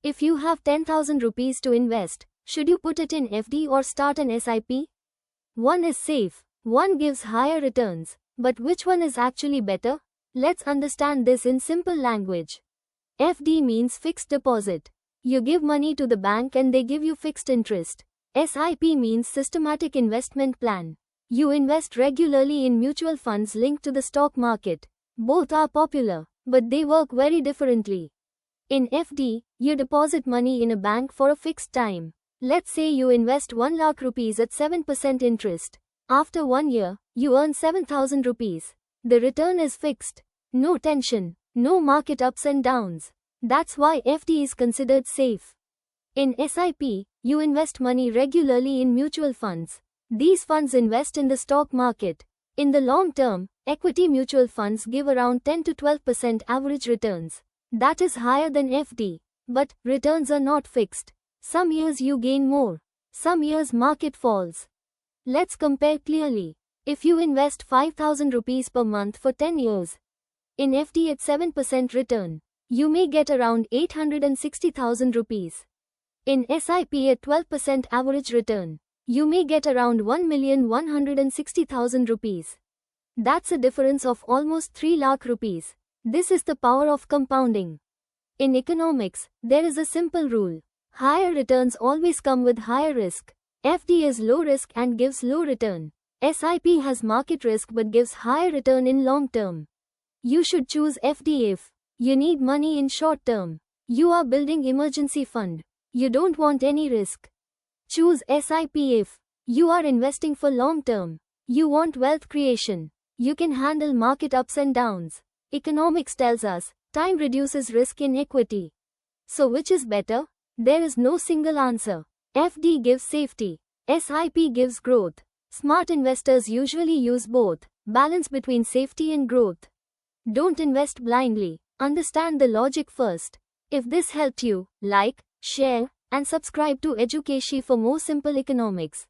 If you have 10,000 rupees to invest, should you put it in FD or start an SIP? One is safe, one gives higher returns, but which one is actually better? Let's understand this in simple language. FD means fixed deposit. You give money to the bank and they give you fixed interest. SIP means systematic investment plan. You invest regularly in mutual funds linked to the stock market. Both are popular, but they work very differently. In FD, you deposit money in a bank for a fixed time. Let's say you invest 1 lakh rupees at 7% interest. After 1 year, you earn 7,000 rupees. The return is fixed. No tension, no market ups and downs. That's why FD is considered safe. In SIP, you invest money regularly in mutual funds. These funds invest in the stock market. In the long term, equity mutual funds give around 10 to 12% average returns. That is higher than FD. But returns are not fixed. Some years you gain more. Some years market falls. Let's compare clearly. If you invest 5,000 rupees per month for 10 years, in FD at 7% return, you may get around 860,000 rupees. In SIP at 12% average return, you may get around 1,160,000 rupees. That's a difference of almost 3 lakh rupees. This is the power of compounding. In economics, there is a simple rule. Higher returns always come with higher risk. FD is low risk and gives low return. SIP has market risk but gives higher return in long term. You should choose FD if you need money in short term. You are building emergency fund. You don't want any risk. Choose SIP if you are investing for long term. You want wealth creation. You can handle market ups and downs. Economics tells us time reduces risk in equity. So which is better? There is no single answer. FD gives safety. SIP gives growth. Smart investors usually use both. Balance between safety and growth. Don't invest blindly. Understand the logic first. If this helped you, like, share, and subscribe to Educashi for more simple economics.